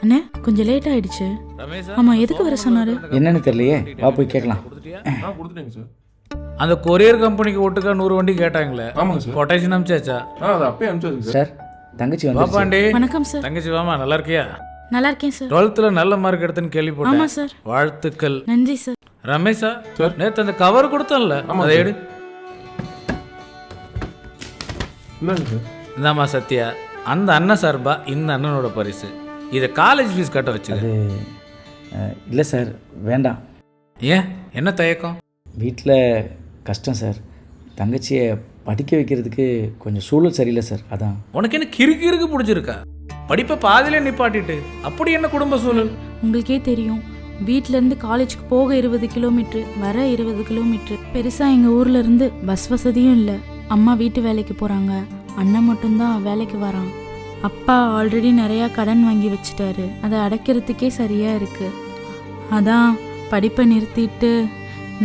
அண்ணே கொஞ்சம் லேட் ஆயிடுச்சு. ஆமா, எதுக்கு வர சொன்னாரு? என்னன்னு தெரியலையே, வா போய் கேட்கலாம். கொடுத்துட்டேங்க சார். அந்த கொரியர் கம்பெனிக்கு ஒட்டுக்கா 100 வண்டி கேட்டாங்களே, ஆமாங்க சார். கொட்டேஷன் அனுப்பிச்சாச்சா? அது அப்பயே அனுப்பிச்சாச்சு சார். சார் தங்கச்சி வந்து பாப்பாண்டி. வணக்கம் சார். தங்கச்சி வாமா, நல்லா இருக்கியா? நல்லா இருக்கேன் சார். 12th நல்ல மார்க் எடுத்துன்னு ஆமா கேள்விப்பட்டேன். சார். வாழ்த்துக்கள். நன்றி சார். ரமேஷா சார். நேத்து அந்த கவர் கொடுத்தல, ஆமாங்க அதை சார். எடு. என்னங்க சார்? இந்தாம்மா சத்யா, அந்த அண்ணன் சார்பா இந்த அண்ணனோட பரிசு. இதை காலேஜ் ஃபீஸ் கட்ட வச்சு. அது இல்லை சார், வேண்டாம். ஏன், என்ன தயக்கம்? வீட்டில் கஷ்டம் சார். தங்கச்சியை படிக்க வைக்கிறதுக்கு கொஞ்சம் சூழல் சரியில்லை சார், அதான். உனக்கு என்ன கிறுக்கு பிடிச்சிருக்கா? படிப்பை பாதியிலே நிப்பாட்டிட்டு அப்படி என்ன குடும்ப சூழல்? உங்களுக்கே தெரியும், வீட்டிலேருந்து காலேஜுக்கு போக 20 கிலோமீட்டர், வர 20 கிலோமீட்டர். பெருசாக எங்கள் ஊரில் இருந்து பஸ் வசதியும் இல்லை. அம்மா வீட்டு வேலைக்கு போகிறாங்க, அண்ணன் மட்டும்தான் வேலைக்கு வரான். அப்பா ஆல்ரெடி நிறையா கடன் வாங்கி வச்சுட்டாரு, அதை அடைக்கிறதுக்கே சரியாக இருக்குது. அதான் படிப்பை நிறுத்திட்டு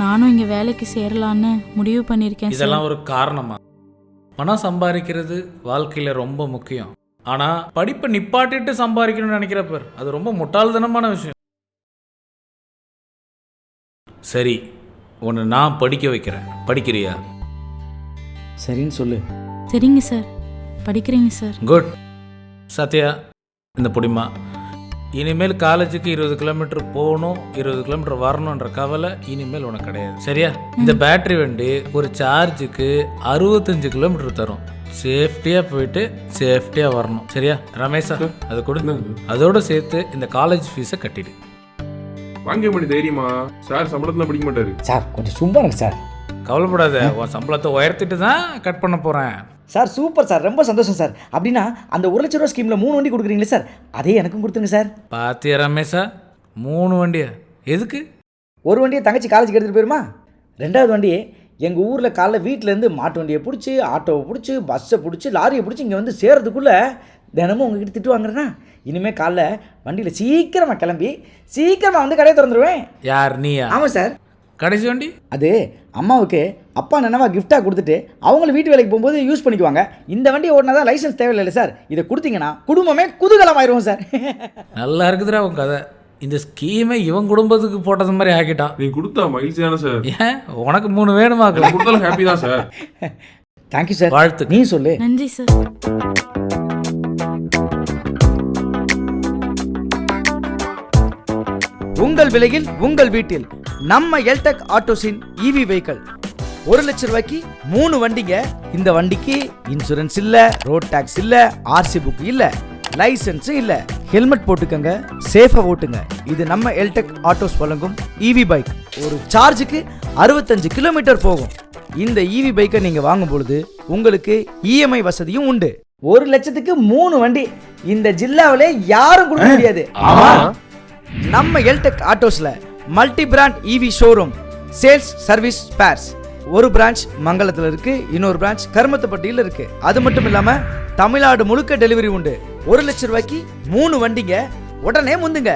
நானும் இங்கே வேலைக்கு சேரலான்னு முடிவு பண்ணியிருக்கேன். இதெல்லாம் ஒரு காரணமா? பணம் சம்பாதிக்கிறது வாழ்க்கையில் ரொம்ப முக்கியம். ஆனால் படிப்பை நிப்பாட்டிட்டு சம்பாதிக்கணும்னு நினைக்கிறப்ப அது ரொம்ப முட்டாள்தனமான விஷயம். சரி, உன்னை நான் படிக்க வைக்கிறேன், படிக்கிறியா? சரின்னு சொல்லு. சரிங்க சார், படிக்கிறீங்க சார். குட். சத்யா, இந்த புடிமா, இனிமேல் காலேஜுக்கு 20 கிலோமீட்டர் போகணும், 20 கிலோமீட்டர் வரணுன்ற கவலை இனிமேல் உனக்கு கிடையாது, சரியா? இந்த பேட்டரி வண்டி ஒரு சார்ஜுக்கு 65 கிலோமீட்டர் தரும். சேஃப்டியாக போயிட்டு சேஃப்டியாக வரணும், சரியா? ரமேஷா, அதை கொடு. அதோடு சேர்த்து இந்த காலேஜ் ஃபீஸை கட்டிடு. வாங்க மணி தைரியமா சார், சம்பளத்தில் படிக்க மாட்டாரு சார் கொஞ்சம் சும்மா இருங்க சார். கவலைப்படாத, உன் சம்பளத்தை உயர்த்திட்டு தான் கட் பண்ண போகிறேன். சார் சூப்பர் சார், ரொம்ப சந்தோஷம் சார். அப்படின்னா அந்த 1 லட்ச ரூபா ஸ்கீமில் 3 வண்டி கொடுக்குறீங்களே சார், அதே எனக்கும் கொடுத்துருங்க சார். பாத்தியா ரமேஷா, 3 வண்டியா? எதுக்கு? ஒரு வண்டியை தங்கச்சி காலேஜுக்கு எடுத்துகிட்டு போயிருமா, 2வது வண்டி எங்கள் ஊரில் காலைல வீட்டிலேருந்து மாட்டு வண்டியை பிடிச்சி, ஆட்டோவை பிடிச்சி, பஸ்ஸை பிடிச்சி, லாரியை பிடிச்சி இங்கே வந்து சேர்றதுக்குள்ளே தினமும் உங்ககிட்ட திட்டு வாங்குறேன்னா, இனிமேல் காலைல வண்டியில் சீக்கிரமாக கிளம்பி சீக்கிரமாக வந்து கடையை திறந்துருவேன். யார், நீயா? ஆமாம் சார். கடைசி வண்டி அது அம்மாவுக்கு அப்பா நினைவாக கிஃப்டாக கொடுத்துட்டு அவங்களும் வீட்டு வேலைக்கு போகும்போது யூஸ் பண்ணிக்குவாங்க. இந்த வண்டியை ஓடினா தான் லைசன்ஸ் தேவையில்லை சார். இதை கொடுத்தீங்கன்னா குடும்பமே குதூகலமாயிருவோம் சார். நல்லா இருக்குதுடா உன் கதை. இந்த ஸ்கீமை இவன் குடும்பத்துக்கு போட்டது மாதிரி ஆக்கிட்டான். நீ கொடுத்தா மகிழ்ச்சி தானே சார்? ஏன், உனக்கு 3 வேணுமா? கொடுத்தாலும் ஹாப்பி தான் சார். Thank you sir. வாழ்த்து. நீ சொல்லு. நன்றி சார். உங்கள் விலையில் உங்கள் வீட்டில் நம்ம எல்டெக் ஆட்டோஸின் இவி வெஹிக்கிள் 1 லட்ச ரூபாய்க்கு 3 வண்டிங்க. இந்த வண்டிக்கு இன்சூரன்ஸ் இல்ல, ரோட் டாக்ஸ் இல்ல, ஆர்சி புக் இல்ல, லைசன்ஸ் இல்ல. ஹெல்மெட் போட்டுக்கங்க, சேஃபா ஓட்டுங்க. இது நம்ம எல்டெக் ஆட்டோஸ் வழங்கும் இவி பைக். ஒரு சார்ஜுக்கு 65 கிலோமீட்டர் போகும். இந்த இவி பைக்கை நீங்க வாங்கும் பொழுது உங்களுக்கு இஎம்ஐ வசதியும் உண்டு. 1 லட்சத்துக்கு 3 வண்டி இந்த ஜில்லாவிலே யாரும் கொடுக்க முடியாது. ஆமா, நம்ம எல்டெக் ஆட்டோஸ்ல மல்டி பிராண்ட் இவி ஷோரூம், சேல்ஸ், சர்வீஸ், ஸ்பேர்ஸ். ஒரு பிரான்ச் மங்களத்தில் இருக்கு, இன்னொரு பிரான்ச் கருமத்தப்பட்டியில் இருக்கு. அது மட்டும் இல்லாம தமிழ்நாடு முழுக்க டெலிவரி உண்டு. 1 லட்ச ரூபாய்க்கு 3 வண்டிங்க. உடனே முந்துங்க.